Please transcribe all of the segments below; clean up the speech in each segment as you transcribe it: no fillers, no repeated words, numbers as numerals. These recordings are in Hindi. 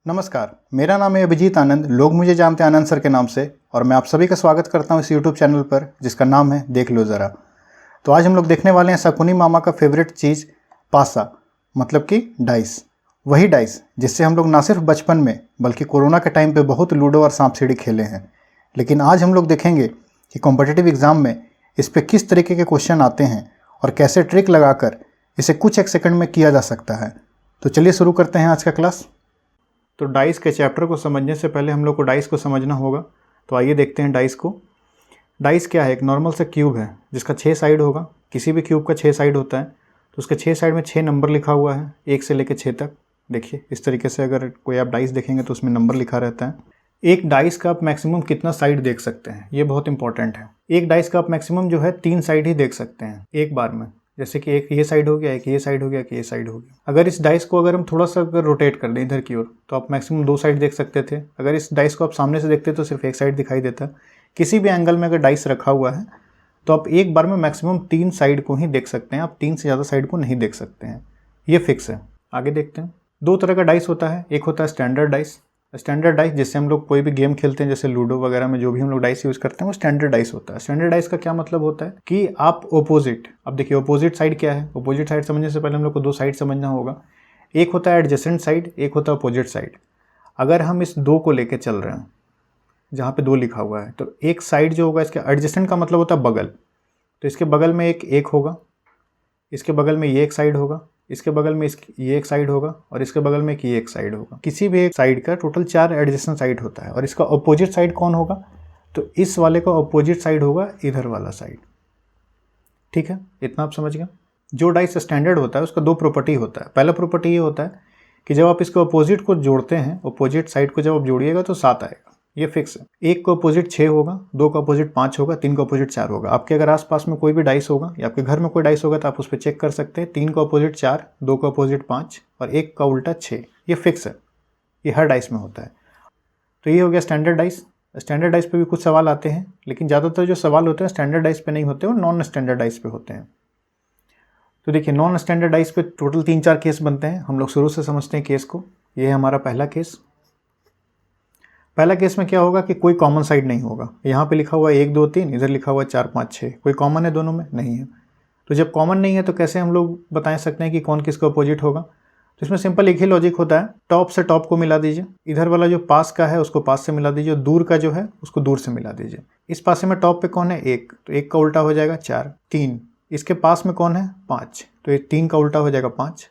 नमस्कार, मेरा नाम है अभिजीत आनंद। लोग मुझे जानते हैं आनंद सर के नाम से, और मैं आप सभी का स्वागत करता हूं इस यूट्यूब चैनल पर जिसका नाम है देख लो ज़रा। तो आज हम लोग देखने वाले हैं शकुनी मामा का फेवरेट चीज़, पासा, मतलब कि डाइस। वही डाइस जिससे हम लोग ना सिर्फ बचपन में बल्कि कोरोना के टाइम पे बहुत लूडो और सांप सीढ़ी खेले हैं। लेकिन आज हम लोग देखेंगे कि कॉम्पिटिटिव एग्ज़ाम में इस पर किस तरीके के क्वेश्चन आते हैं और कैसे ट्रिक लगाकर इसे कुछ एक सेकंड में किया जा सकता है। तो चलिए शुरू करते हैं आज का क्लास। तो डाइस के चैप्टर को समझने से पहले हम लोग को डाइस को समझना होगा। तो आइए देखते हैं डाइस को। डाइस क्या है? एक नॉर्मल सा क्यूब है जिसका 6 साइड होगा। किसी भी क्यूब का 6 साइड होता है, तो उसके 6 साइड में 6 नंबर लिखा हुआ है, 1 से लेकर 6 तक। देखिए इस तरीके से अगर कोई आप डाइस देखेंगे तो उसमें नंबर लिखा रहता है। एक डाइस का आप मैक्सिमम कितना साइड देख सकते हैं, ये बहुत इंपॉर्टेंट है। एक डाइस का आप मैक्सिमम जो है 3 साइड ही देख सकते हैं एक बार में। जैसे कि एक ये साइड हो गया, एक ये साइड हो गया, एक ये साइड हो गया। अगर इस डाइस को अगर हम थोड़ा सा अगर रोटेट कर दें इधर की ओर, तो आप मैक्सिमम 2 साइड देख सकते थे। अगर इस डाइस को आप सामने से देखते तो सिर्फ एक साइड दिखाई देता। किसी भी एंगल में अगर डाइस रखा हुआ है तो आप एक बार में मैक्सिमम 3 साइड को ही देख सकते हैं, आप 3 से ज़्यादा साइड को नहीं देख सकते हैं। ये फिक्स है। आगे देखते हैं। 2 तरह का डाइस होता है। एक होता है स्टैंडर्ड डाइस। स्टैंडर्ड डाइस जिससे हम लोग कोई भी गेम खेलते हैं, जैसे लूडो वगैरह में जो भी हम लोग डाइस यूज़ करते हैं वो स्टैंडर्ड डाइस होता है। स्टैंडर्ड डाइस का क्या मतलब होता है कि आप ओपोजिट, अब देखिए ओपोजिट साइड क्या है। ओपोजिट साइड समझने से पहले हम लोग को 2 साइड समझना होगा। एक होता है एडजेसेंट साइड, एक होता है अपोजिट साइड। अगर हम इस 2 को लेके चल रहे हैं, जहाँ पे 2 लिखा हुआ है, तो एक साइड जो होगा इसके एडजेसेंट का मतलब होता है बगल। तो इसके बगल में एक होगा, इसके बगल में ये एक साइड होगा, इसके बगल में ये एक साइड होगा, और इसके बगल में ये एक साइड होगा। किसी भी एक साइड का टोटल 4 एडजेसेंट साइड होता है। और इसका अपोजिट साइड कौन होगा? तो इस वाले का अपोजिट साइड होगा इधर वाला साइड। ठीक है, इतना आप समझ गए। जो डाइस स्टैंडर्ड होता है उसका 2 प्रॉपर्टी होता है। पहला प्रॉपर्टी ये होता है कि जब आप इसको अपोजिट को जोड़ते हैं, अपोजिट साइड को जब आप जोड़िएगा तो 7 आएगा, ये फिक्स है। 1 का अपोजिट 6 होगा, 2 का अपोजिट 5 होगा, 3 का अपोजिट 4 होगा। आपके अगर आसपास में कोई भी डाइस होगा या आपके घर में कोई डाइस होगा तो आप उस पर चेक कर सकते हैं। 3 का अपोजिट 4, 2 का अपोजिट 5 और 1 का उल्टा 6, ये फिक्स है। ये हर डाइस में होता है। तो ये हो गया स्टैंडर्ड डाइस। स्टैंडर्ड डाइस पे भी कुछ सवाल आते हैं, लेकिन ज़्यादातर जो सवाल होते हैं स्टैंडर्ड डाइस पे नहीं होते, वो नॉन स्टैंडर्ड डाइस पे होते हैं। तो देखिए नॉन स्टैंडर्ड डाइस पे टोटल 3-4 केस बनते हैं। हम लोग शुरू से समझते हैं केस को। ये है हमारा पहला केस। पहला केस में क्या होगा कि कोई कॉमन साइड नहीं होगा। यहाँ पे लिखा हुआ है 1 2 3, इधर लिखा हुआ है 4 5 6। कोई कॉमन है दोनों में? नहीं है। तो जब कॉमन नहीं है तो कैसे हम लोग बता सकते हैं कि कौन किसका अपोजिट होगा? तो इसमें सिंपल एक ही लॉजिक होता है, टॉप से टॉप को मिला दीजिए। इधर वाला जो पास का है उसको पास से मिला दीजिए, दूर का जो है उसको दूर से मिला दीजिए। इस पासे में टॉप पे कौन है? 1, तो 1 का उल्टा हो जाएगा 4। 3, इसके पास में कौन है? 5, तो ये 3 का उल्टा हो जाएगा 5।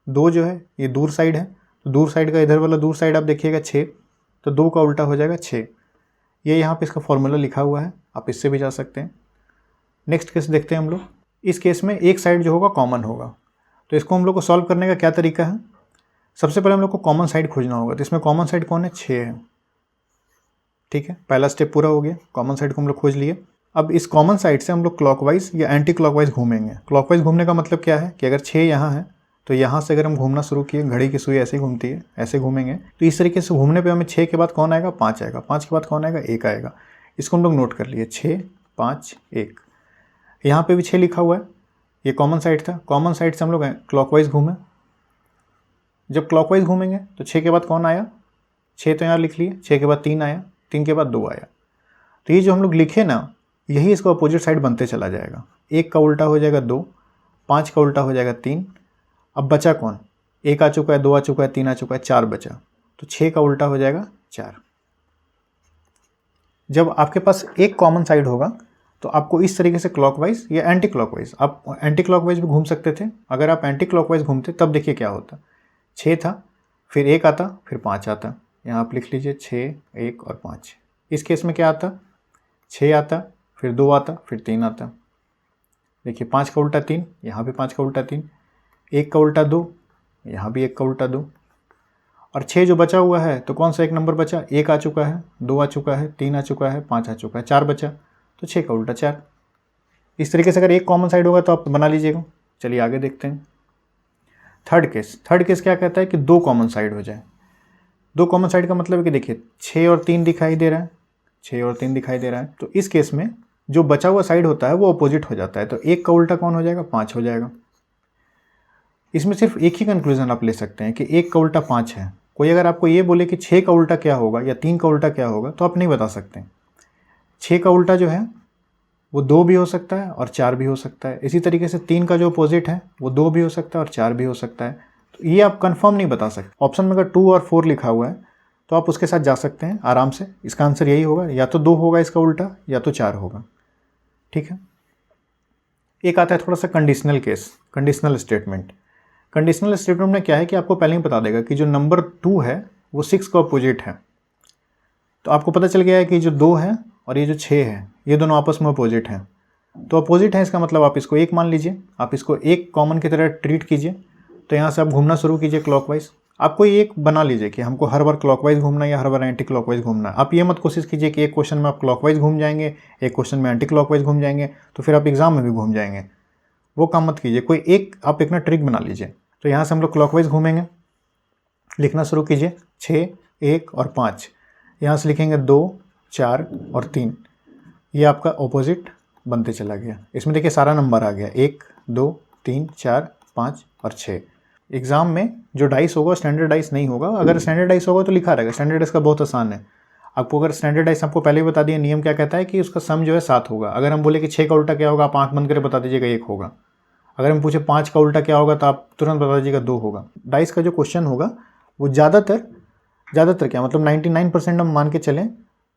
2 जो है ये दूर साइड है, तो दूर साइड का इधर वाला दूर साइड आप देखिएगा 6, तो 2 का उल्टा हो जाएगा 6। ये यहाँ पे इसका फॉर्मूला लिखा हुआ है, आप इससे भी जा सकते हैं। नेक्स्ट केस देखते हैं हम लोग। इस केस में एक साइड जो होगा कॉमन होगा। तो इसको हम लोग को सॉल्व करने का क्या तरीका है? सबसे पहले हम लोग को कॉमन साइड खोजना होगा। तो इसमें कॉमन साइड कौन है? 6 है। ठीक है, पहला स्टेप पूरा हो गया। कॉमन साइड को हम लोग खोज लिए। अब इस कॉमन साइड से हम लोग क्लॉकवाइज या एंटी क्लॉकवाइज घूमेंगे। क्लॉकवाइज घूमने का मतलब क्या है कि अगर 6 यहाँ है तो यहाँ से अगर हम घूमना शुरू किए, घड़ी की सुई ऐसे ही घूमती है, ऐसे घूमेंगे, तो इस तरीके से घूमने पे हमें 6 के बाद कौन आएगा? 5 आएगा। 5 के बाद कौन आएगा? 1 आएगा। इसको हम लोग नोट कर लिए, 6 5 1। यहाँ पे भी 6 लिखा हुआ है, ये कॉमन साइड था। कॉमन साइड से हम लोग क्लॉकवाइज घूमे। जब क्लॉकवाइज घूमेंगे तो 6 के बाद कौन आया? 6 तो यहाँ लिख लिए। 6 के बाद 3 आया, 3 के बाद 2 आया। तो ये जो हम लोग लिखे ना, यही इसका अपोजिट साइड बनते चला जाएगा। 1 का उल्टा हो जाएगा 2, 5 का उल्टा हो जाएगा 3। अब बचा कौन? 1 आ चुका है, 2 आ चुका है, 3 आ चुका है, 4 बचा। तो 6 का उल्टा हो जाएगा 4। जब आपके पास एक कॉमन साइड होगा तो आपको इस तरीके से क्लॉकवाइज या एंटी क्लॉकवाइज, आप एंटी क्लॉकवाइज भी घूम सकते थे। अगर आप एंटी क्लॉकवाइज घूमते तब देखिए क्या होता। 6 था, फिर 1 आता, फिर 5 आता। यहाँ आप लिख लीजिए 6 1 और 5। इस केस में क्या आता? 6 आता, फिर 2 आता, फिर 3 आता। देखिए 5 का उल्टा 3, यहाँ भी 5 का उल्टा 3। 1 का उल्टा 2, यहाँ भी 1 का उल्टा 2। और 6 जो बचा हुआ है तो कौन सा एक नंबर बचा? 1 आ चुका है, 2 आ चुका है, 3 आ चुका है, 5 आ चुका है, 4 बचा। तो 6 का उल्टा 4। इस तरीके से अगर एक कॉमन साइड होगा तो आप बना लीजिएगा। चलिए आगे देखते हैं। थर्ड केस क्या कहता है कि 2 कॉमन साइड हो जाए। 2 कॉमन साइड का मतलब है कि देखिए 6 और 3 दिखाई दे रहा है, 6 और 3 दिखाई दे रहा है। तो इस केस में जो बचा हुआ साइड होता है वो अपोजिट हो जाता है। तो 1 का उल्टा कौन हो जाएगा? 5 हो जाएगा। इसमें सिर्फ एक ही कंक्लूजन आप ले सकते हैं कि 1 का उल्टा 5 है। कोई अगर आपको ये बोले कि 6 का उल्टा क्या होगा या 3 का उल्टा क्या होगा तो आप नहीं बता सकते। 6 का उल्टा जो है वो 2 भी हो सकता है और 4 भी हो सकता है। इसी तरीके से 3 का जो अपोजिट है वो 2 भी हो सकता है और 4 भी हो सकता है। तो ये आप कंफर्म नहीं बता सकते। ऑप्शन में अगर 2 और 4 लिखा हुआ है तो आप उसके साथ जा सकते हैं आराम से। इसका आंसर यही होगा, या तो 2 होगा इसका उल्टा या तो 4 होगा। ठीक है। एक आता है थोड़ा सा conditional case, conditional statement. Conditional statement में क्या है कि आपको पहले ही बता देगा कि जो नंबर 2 है वो 6 का अपोजिट है। तो आपको पता चल गया है कि जो 2 है और ये जो 6 है ये दोनों आपस में अपोजिट हैं। तो अपोजिट है इसका मतलब आप इसको 1 मान लीजिए, आप इसको 1 कॉमन की तरह ट्रीट कीजिए। तो यहाँ से आप घूमना शुरू कीजिए क्लॉकवाइज। आपको एक बना लीजिए कि हमको हर बार क्लॉकवाइज घूमना है या हर बार एंटी क्लॉकवाइज घूमना है। आप ये मत कोशिश कीजिए कि एक क्वेश्चन में आप क्लॉकवाइज घूम जाएंगे, एक क्वेश्चन में एंटी क्लॉकवाइज घूम जाएंगे, तो फिर आप एग्जाम में भी घूम जाएंगे। वो काम मत कीजिए। कोई एक आप एक ना ट्रिक बना लीजिए। तो यहाँ से हम लोग क्लॉकवाइज घूमेंगे। लिखना शुरू कीजिए 6, 1 और 5। यहाँ से लिखेंगे 2, 4 और 3। ये आपका ऑपोजिट बनते चला गया। इसमें देखिए सारा नंबर आ गया, 1, 2, 3, 4, 5 और 6। एग्ज़ाम में जो डाइस होगा स्टैंडर्ड डाइस नहीं होगा। अगर स्टैंडर्ड डाइस होगा तो लिखा रहेगा। स्टैंडर्ड डाइस का बहुत आसान है। आपको अगर स्टैंडर्ड डाइस आपको पहले ही बता दिया, नियम क्या कहता है कि उसका सम जो है 7 होगा। अगर हम बोले कि 6 का उल्टा क्या होगा, आप आँख बंद करके बता दीजिएगा 1 होगा। अगर हम पूछे 5 का उल्टा क्या होगा तो आप तुरंत बता दीजिएगा 2 होगा। डाइस का जो क्वेश्चन होगा वो ज़्यादातर क्या मतलब 99% हम मान के चलें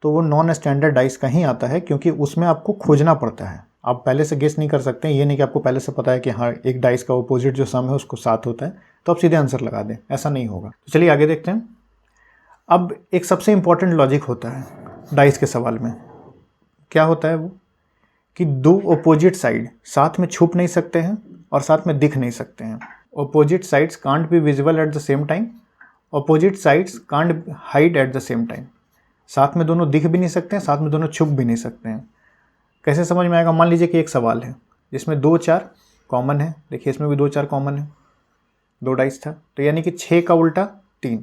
तो वो नॉन स्टैंडर्ड डाइस का ही आता है, क्योंकि उसमें आपको खोजना पड़ता है। आप पहले से गेस नहीं कर सकते हैं। ये नहीं कि आपको पहले से पता है कि हाँ एक डाइस का अपोजिट जो सम है उसको 7 होता है तो आप सीधे आंसर लगा दें, ऐसा नहीं होगा। तो चलिए आगे देखते हैं। अब एक सबसे इंपॉर्टेंट लॉजिक होता है डाइस के सवाल में। क्या होता है वो कि 2 अपोजिट साइड साथ में छुप नहीं सकते हैं और साथ में दिख नहीं सकते हैं। Opposite sides can't be visible at the same time, opposite sides can't hide at the same time. साथ में दोनों दिख भी नहीं सकते हैं, साथ में दोनों छुप भी नहीं सकते हैं। कैसे समझ में आएगा? मान लीजिए कि एक सवाल है जिसमें 2, 4 कॉमन है। देखिए इसमें भी 2, 4 कॉमन है, 2 डाइस था। तो यानी कि 6 का उल्टा 3।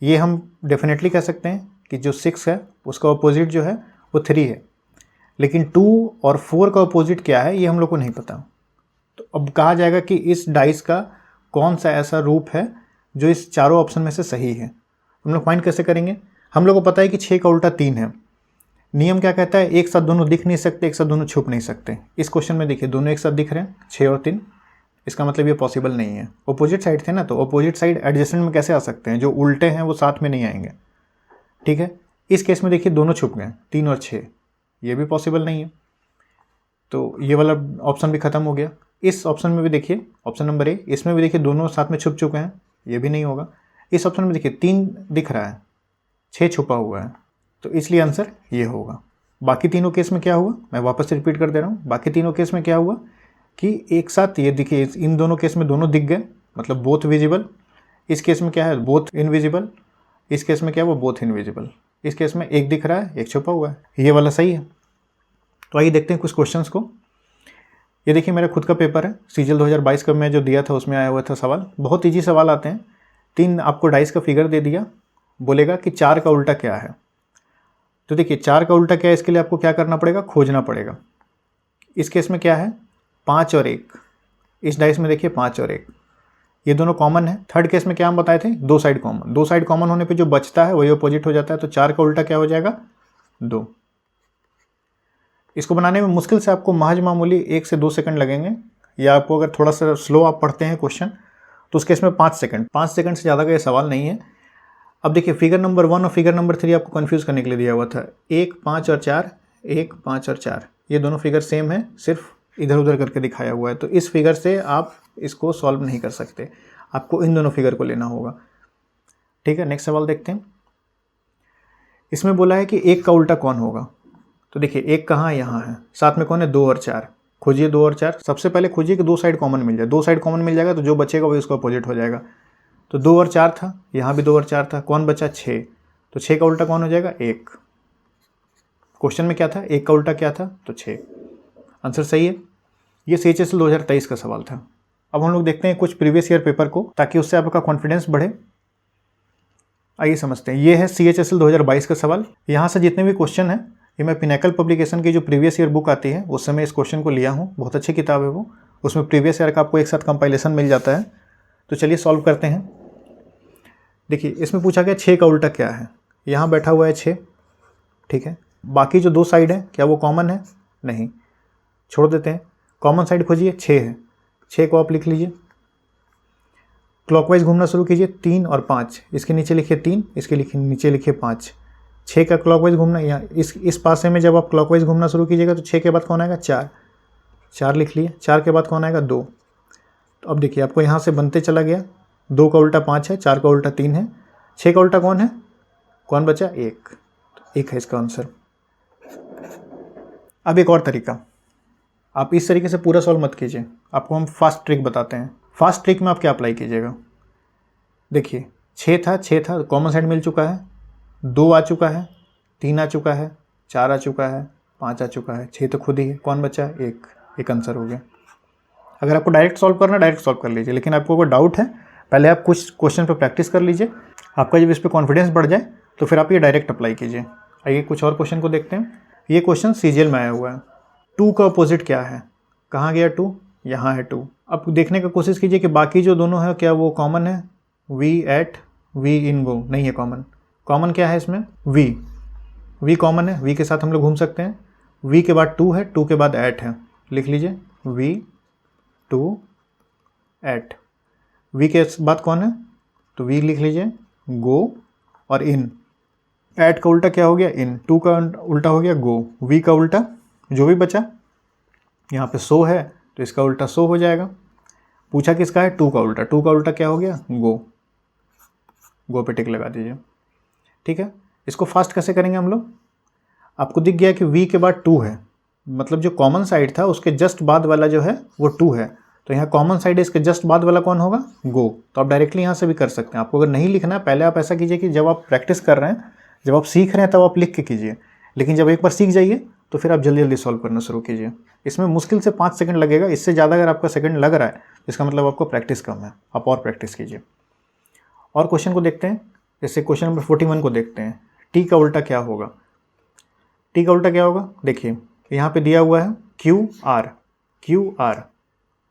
ये हम डेफिनेटली कह सकते हैं कि जो 6 है उसका अपोजिट जो है वो 3 है। लेकिन 2 और 4 का अपोजिट क्या है ये हम लोग को नहीं पता। तो अब कहा जाएगा कि इस डाइस का कौन सा ऐसा रूप है जो इस चारों ऑप्शन में से सही है। हम लोग फाइंड कैसे करेंगे? हम लोग को पता है कि 6 का उल्टा 3 है। नियम क्या कहता है? एक साथ दोनों दिख नहीं सकते, एक साथ दोनों छुप नहीं सकते। इस क्वेश्चन में देखिए दोनों एक साथ दिख रहे हैं, 6 और 3। इसका मतलब ये पॉसिबल नहीं है। अपोजिट साइड थे ना, तो अपोजिट साइड एडजेसेंट में कैसे आ सकते हैं? जो उल्टे हैं वो साथ में नहीं आएंगे। ठीक है। इस केस में देखिए दोनों छुप गए, 3 और 6, ये भी पॉसिबल नहीं है। तो ये वाला ऑप्शन भी खत्म हो गया। इस ऑप्शन में भी देखिए, ऑप्शन नंबर ए, इसमें भी देखिए दोनों साथ में छुप चुके हैं, ये भी नहीं होगा। इस ऑप्शन में देखिए 3 दिख रहा है, 6 छुपा हुआ है, तो इसलिए आंसर ये होगा। बाकी तीनों केस में क्या हुआ, मैं वापस से रिपीट कर दे रहा हूँ। बाकी तीनों केस में क्या हुआ कि एक साथ ये देखिए, इन दोनों केस में दोनों दिख गए, मतलब बोथ विजिबल। इस केस में क्या है, बोथ इनविजिबल। इस केस में क्या है, वो बोथ इनविजिबल। इस केस में एक दिख रहा है, एक छुपा हुआ है, ये वाला सही है। तो आइए देखते हैं कुछ क्वेश्चंस को। ये देखिए मेरा खुद का पेपर है, सीजीएल 2022 का मैं जो दिया था उसमें आया हुआ था सवाल। बहुत ईजी सवाल आते हैं। 3 आपको डाइस का फिगर दे दिया, बोलेगा कि 4 का उल्टा क्या है। तो देखिए 4 का उल्टा क्या है, इसके लिए आपको क्या करना पड़ेगा, खोजना पड़ेगा। इस केस में क्या है, 5 और 1। इस डाइस में देखिए 5 और 1, ये दोनों कॉमन है। थर्ड केस में क्या हम बताए थे, 2 साइड कॉमन। 2 साइड कॉमन होने पे जो बचता है वही अपोजिट हो जाता है। तो 4 का उल्टा क्या हो जाएगा, 2। इसको बनाने में मुश्किल से आपको महज मामूली 1 से 2 सेकंड लगेंगे, या आपको अगर थोड़ा सा स्लो आप पढ़ते हैं क्वेश्चन तो उस केस में 5 सेकंड। 5 सेकंड से ज़्यादा का ये सवाल नहीं है। अब देखिए फिगर नंबर 1 और फिगर नंबर 3 आपको कंफ्यूज करने के लिए दिया हुआ था। 1, 5 और 4, 1, 5 और 4, ये दोनों फिगर सेम है, सिर्फ इधर उधर करके दिखाया हुआ है। तो इस फिगर से आप इसको सॉल्व नहीं कर सकते, आपको इन दोनों फिगर को लेना होगा। ठीक है, नेक्स्ट सवाल देखते हैं। इसमें बोला है कि 1 का उल्टा कौन होगा। तो देखिए 1 कहाँ, यहाँ है, साथ में कौन है, 2 और 4। खोजिए 2 और 4। सबसे पहले खोजिए कि 2 साइड कॉमन मिल जाए। 2 साइड कॉमन मिल जाएगा तो जो बचेगा वही उसका अपोजिट हो जाएगा। तो 2 और 4 था, यहाँ भी 2 और 4 था, कौन बचा, 6। तो 6 का उल्टा कौन हो जाएगा, 1। क्वेश्चन में क्या था, 1 का उल्टा क्या था, तो 6। आंसर सही है। ये CHSL 2023 का सवाल था। अब हम लोग देखते हैं कुछ प्रीवियस ईयर पेपर को, ताकि उससे आपका कॉन्फिडेंस बढ़े। आइए समझते हैं। ये है CHSL 2022 का सवाल। यहाँ से जितने भी क्वेश्चन हैं ये मैं पिनेकल पब्लिकेशन की जो प्रीवियस ईयर बुक आती है उस समय इस क्वेश्चन को लिया हूँ। बहुत अच्छी किताब है वो, उसमें प्रीवियस ईयर का आपको एक साथ कंपाइलेशन मिल जाता है। तो चलिए सॉल्व करते हैं। देखिए इसमें पूछा गया 6 का उल्टा क्या है। यहाँ बैठा हुआ है 6, ठीक है। बाकी जो 2 साइड है क्या वो कॉमन है? नहीं, छोड़ देते हैं। कॉमन साइड खोजिए, 6 है, 6 को आप लिख लीजिए। क्लॉकवाइज घूमना शुरू कीजिए, 3 और 5, इसके नीचे लिखिए 3, इसके नीचे लिखिए 5। 6 का क्लॉकवाइज घूमना, यहाँ इस पासे में जब आप क्लॉकवाइज घूमना शुरू कीजिएगा तो 6 के बाद कौन आएगा? 4, 4 लिख लिए। 4 के बाद कौन आएगा? 2। तो अब देखिए आपको यहाँ से बनते चला गया, 2 का उल्टा 5 है, 4 का उल्टा 3 है, 6 का उल्टा कौन है? कौन बचा? 1। तो 1 है इसका आंसर। अब एक और तरीका, आप इस तरीके से पूरा सॉल्व मत कीजिए, आपको हम फास्ट ट्रिक बताते हैं। फास्ट ट्रिक में आप क्या अप्लाई कीजिएगा? देखिए 6 था, कॉमन साइड मिल चुका है, 2 आ चुका है, 3 आ चुका है, 4 आ चुका है, 5 आ चुका है, 6 तो खुद ही है, कौन बचा? 1। एक आंसर हो गया। अगर आपको डायरेक्ट सॉल्व करना है डायरेक्ट सॉल्व कर लीजिए, लेकिन आपको अगर डाउट है पहले आप कुछ क्वेश्चन पर प्रैक्टिस कर लीजिए, आपका जब इस पर कॉन्फिडेंस बढ़ जाए तो फिर आप ये डायरेक्ट अप्लाई कीजिए। आइए कुछ और क्वेश्चन को देखते हैं। ये क्वेश्चन सीजीएल में आया हुआ है। 2 का अपोजिट क्या है? कहाँ गया 2? यहाँ है 2। अब देखने का कोशिश कीजिए कि बाकी जो दोनों है क्या वो कॉमन है? वी एट, वी इन गो, नहीं है कॉमन। कॉमन क्या है इसमें? वी कॉमन है, वी के साथ हम लोग घूम सकते हैं। वी के बाद 2 है, 2 के बाद एट है, लिख लीजिए वी 2 एट। वी के बाद कौन है? तो वी लिख लीजिए गो और इन। एट का उल्टा क्या हो गया? इन। 2 का उल्टा हो गया गो। वी का उल्टा जो भी बचा, यहाँ पे सो है तो इसका उल्टा सो हो जाएगा। पूछा किसका है? 2 का उल्टा। 2 का उल्टा क्या हो गया? गो। गो पे टिक लगा दीजिए, ठीक है। इसको फास्ट कैसे करेंगे हम लोग? आपको दिख गया कि वी के बाद 2 है, मतलब जो कॉमन साइड था उसके जस्ट बाद वाला जो है वो 2 है, तो यहाँ कॉमन साइड है, इसके जस्ट बाद वाला कौन होगा? गो। तो आप डायरेक्टली यहाँ से भी कर सकते हैं। आपको अगर नहीं लिखना है, पहले आप ऐसा कीजिए कि जब आप प्रैक्टिस कर रहे हैं, जब आप सीख रहे हैं तब आप लिख के कीजिए, लेकिन जब एक बार सीख जाइए तो फिर आप जल्दी जल्दी सॉल्व करना शुरू कीजिए। इसमें मुश्किल से 5 सेकंड लगेगा, इससे ज़्यादा अगर आपका सेकंड लग रहा है तो इसका मतलब आपको प्रैक्टिस कम है, आप और प्रैक्टिस कीजिए। और क्वेश्चन को देखते हैं, जैसे क्वेश्चन नंबर 41 को देखते हैं। टी का उल्टा क्या होगा? टी का उल्टा क्या होगा? देखिए यहाँ पे दिया हुआ है क्यू आर,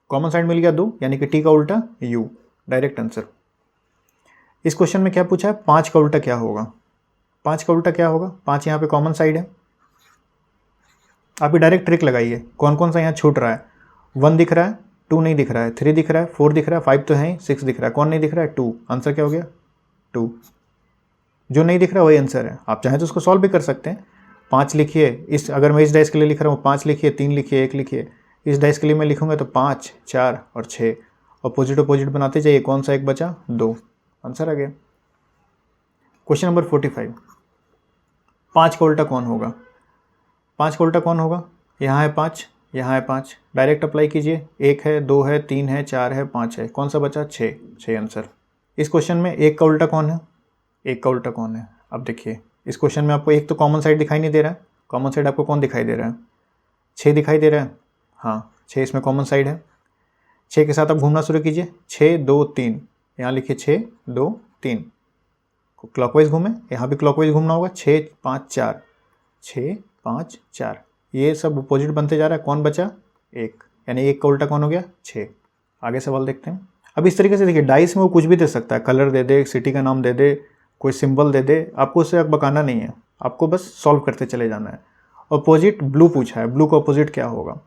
कॉमन साइड मिल गया 2, यानी कि टी का उल्टा यू, डायरेक्ट आंसर। इस क्वेश्चन में क्या पूछा है? 5 का उल्टा क्या होगा? 5 का उल्टा क्या होगा? 5 यहाँ पे कॉमन साइड है, आप ये डायरेक्ट ट्रिक लगाइए, कौन कौन सा यहाँ छूट रहा है? 1 दिख रहा है, 2 नहीं दिख रहा है, 3 दिख रहा है, 4 दिख रहा है, 5 तो है ही, 6 दिख रहा है, कौन नहीं दिख रहा है? 2। आंसर क्या हो गया? 2। जो नहीं दिख रहा वही आंसर है। आप चाहें तो उसको सॉल्व भी कर सकते हैं। 5 लिखिए, इस अगर मैं इस डाइस के लिए लिख रहा हूँ 5 लिखिए, 3 लिखिए, 1 लिखिए। इस डाइस के लिए मैं लिखूंगा तो 5, 4 और 6, अपोजिट बनाते जाइए, कौन सा एक बचा? 2। आंसर आ गया। क्वेश्चन नंबर 45, 5 का उल्टा कौन होगा? 5 का उल्टा कौन होगा? यहाँ है 5, यहाँ है 5, डायरेक्ट अप्लाई कीजिए। 1 है, 2 है, 3 है, 4 है, 5 है, कौन सा बचा? 6 आंसर। इस क्वेश्चन में 1 का उल्टा कौन है? 1 का उल्टा कौन है? अब देखिए इस क्वेश्चन में आपको एक तो कॉमन साइड दिखाई नहीं दे रहा है, कॉमन साइड आपको कौन दिखाई दे रहा है? 6 दिखाई दे रहा है, हाँ 6 इसमें कॉमन साइड है। 6 के साथ आप घूमना शुरू कीजिए, 6 2 3, यहाँ लिखिए 6 2 3, क्लॉकवाइज घूमें, यहाँ भी क्लॉकवाइज घूमना होगा, 6 5 4, 6 5 4, ये सब अपोजिट बनते जा रहा है, कौन बचा? 1, यानी 1 का उल्टा कौन हो गया? 6। आगे सवाल देखते हैं। अब इस तरीके से देखिए डाइस में वो कुछ भी दे सकता है, कलर दे दे, सिटी का नाम दे दे, कोई सिंबल दे दे, आपको उससे बकाना नहीं है, आपको बस सॉल्व करते चले जाना है। अपोजिट ब्लू पूछा है, ब्लू का अपोजिट क्या होगा?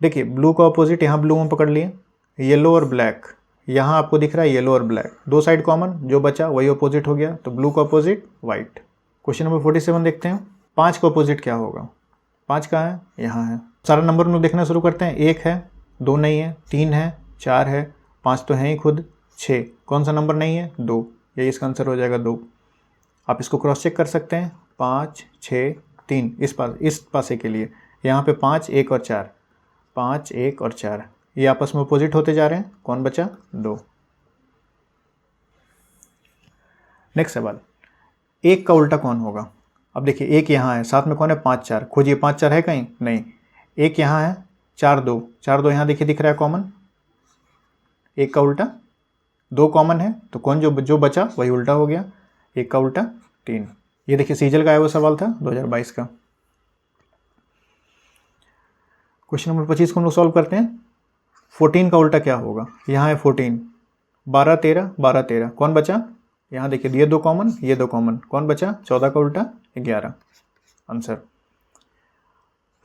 देखिए ब्लू का अपोजिट यहाँ ब्लू में पकड़ लिए, येलो और ब्लैक, यहाँ आपको दिख रहा है येलो और ब्लैक, 2 साइड कॉमन, जो बचा वही अपोजिट हो गया, तो ब्लू का अपोजिट वाइट। क्वेश्चन नंबर 47 देखते हैं। 5 का अपोजिट क्या होगा? 5 कहाँ है? यहाँ है। सारा नंबर हम लोग देखना शुरू करते हैं। 1 है, 2 नहीं है, 3 है, 4 है, 5 तो है ही खुद, 6 कौन सा नंबर नहीं है? 2, यही इसका आंसर हो जाएगा 2। आप इसको क्रॉस चेक कर सकते हैं, 5 6 3, इस पासे के लिए यहाँ पे 5 1 और 4, 5 1 और 4, ये आपस में अपोजिट होते जा रहे हैं, कौन बचा? 2। नेक्स्ट सवाल, 1 का उल्टा कौन होगा? अब देखिए 1 यहाँ है, साथ में कौन है? 5 4, खोजिए 5 4 है कहीं? नहीं। 1 यहाँ है, 4 2 यहाँ देखिए दिख रहा है कॉमन, 1 का उल्टा 2 कॉमन है, तो कौन जो बचा वही उल्टा हो गया, 1 का उल्टा 3। ये देखिए सीजल का आया हुआ सवाल था 2022 का। क्वेश्चन नंबर 25 को हम लोग सॉल्व करते हैं। 14 का उल्टा क्या होगा? यहाँ है 14, 12 13 12 13, कौन बचा? यहाँ देखिए ये 2 कॉमन, ये 2 कॉमन, कौन बचा? 14 का उल्टा 11 आंसर।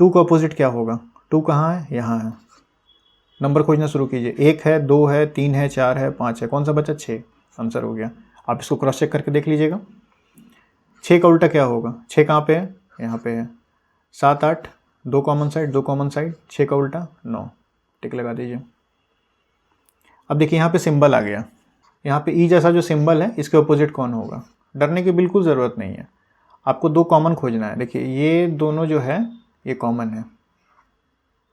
2 का अपोजिट क्या होगा? 2 कहाँ है? यहाँ है। नंबर खोजना शुरू कीजिए। 1 है, 2 है, 3 है, 4 है, 5 है, कौन सा बचा? 6 आंसर हो गया। आप इसको क्रॉस चेक करके देख लीजिएगा। 6 का उल्टा क्या होगा? 6 कहाँ पे है? यहाँ पे है। 7 8, 2 कॉमन साइड, 2 कॉमन साइड, 6 का उल्टा 9, टिक लगा दीजिए। अब देखिए यहाँ पे सिंबल आ गया, यहाँ पे ई जैसा जो सिंबल है इसके अपोजिट कौन होगा? डरने की बिल्कुल ज़रूरत नहीं है, आपको 2 कॉमन खोजना है। देखिए ये दोनों जो है ये कॉमन है,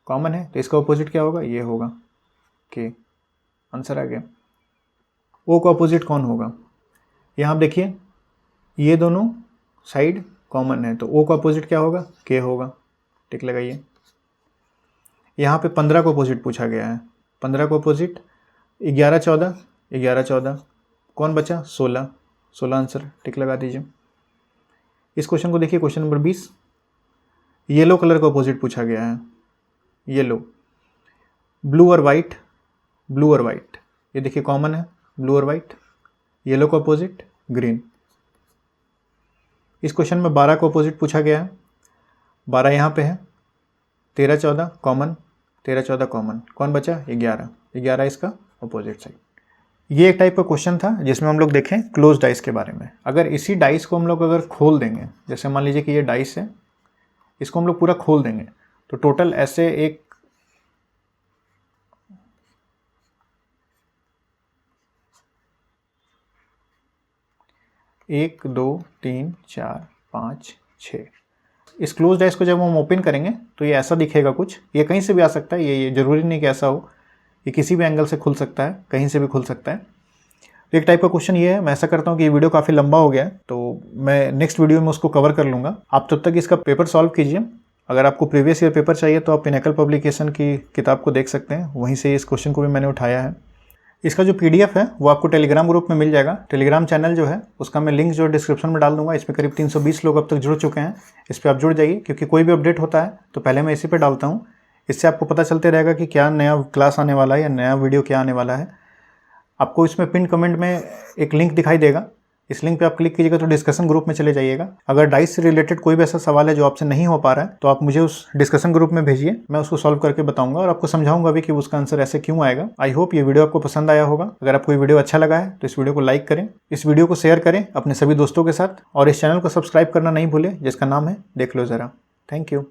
कॉमन है तो इसका अपोजिट क्या होगा? ये होगा के, आंसर आ गया। ओ का अपोजिट कौन होगा? यहाँ आप देखिए ये दोनों साइड कॉमन है तो ओ का अपोजिट क्या होगा? के होगा, टिक लगाइए। यहाँ पे 15 को अपोजिट पूछा गया है, 15 को अपोजिट 11 14, 11 14, कौन बचा? 16, 16 आंसर, टिक लगा दीजिए। इस क्वेश्चन को देखिए, क्वेश्चन नंबर 20, येलो कलर को अपोजिट पूछा गया है। येलो, ब्लू और वाइट, ब्लू और वाइट, ये देखिए कॉमन है ब्लू और वाइट। येलो को अपोजिट ग्रीन। इस क्वेश्चन में 12 को अपोजिट पूछा गया है, 12 यहाँ पे है, 13 14 कॉमन, 13 14 कॉमन, कौन बचा? 11, 11 इसका अपोजिट साइड। ये एक टाइप का क्वेश्चन था जिसमें हम लोग देखें क्लोज डाइस के बारे में। अगर इसी डाइस को हम लोग अगर खोल देंगे, जैसे मान लीजिए कि ये डाइस है, इसको हम लोग पूरा खोल देंगे तो टोटल ऐसे एक 1 2 3 4 5 6, इस क्लोज डाइस को जब हम ओपन करेंगे तो ये ऐसा दिखेगा कुछ। ये कहीं से भी आ सकता है, ये ज़रूरी नहीं कि ऐसा हो, ये किसी भी एंगल से खुल सकता है, कहीं से भी खुल सकता है। तो एक टाइप का क्वेश्चन ये है। मैं ऐसा करता हूँ कि ये वीडियो काफ़ी लंबा हो गया है तो मैं नेक्स्ट वीडियो में उसको कवर कर लूँगा। आप तब तक इसका पेपर सॉल्व कीजिए। अगर आपको प्रीवियस ईयर पेपर चाहिए तो आप पिनेकल पब्लिकेशन की किताब को देख सकते हैं, वहीं से इस क्वेश्चन को भी मैंने उठाया है। इसका जो PDF है वो आपको टेलीग्राम ग्रुप में मिल जाएगा। टेलीग्राम चैनल जो है उसका मैं लिंक जो डिस्क्रिप्शन में डाल दूंगा। इसमें करीब 320 लोग अब तक जुड़ चुके हैं, इस पर आप जुड़ जाइए, क्योंकि कोई भी अपडेट होता है तो पहले मैं इसी पे डालता हूँ। इससे आपको पता चलते रहेगा कि क्या नया क्लास आने वाला है या नया वीडियो क्या आने वाला है। आपको इसमें पिन कमेंट में एक लिंक दिखाई देगा, इस लिंक पे आप क्लिक कीजिएगा तो डिस्कशन ग्रुप में चले जाइएगा। अगर डाइस से रिलेटेड कोई भी ऐसा सवाल है जो आपसे नहीं हो पा रहा है तो आप मुझे उस डिस्कशन ग्रुप में भेजिए, मैं उसको सॉल्व करके बताऊंगा और आपको समझाऊंगा भी कि उसका आंसर ऐसे क्यों आएगा। आई होप ये वीडियो आपको पसंद आया होगा। अगर आपको ये वीडियो अच्छा लगा है तो इस वीडियो को लाइक करें, इस वीडियो को शेयर करें अपने सभी दोस्तों के साथ और इस चैनल को सब्सक्राइब करना नहीं भूलें जिसका नाम है देख लो ज़रा। Thank you.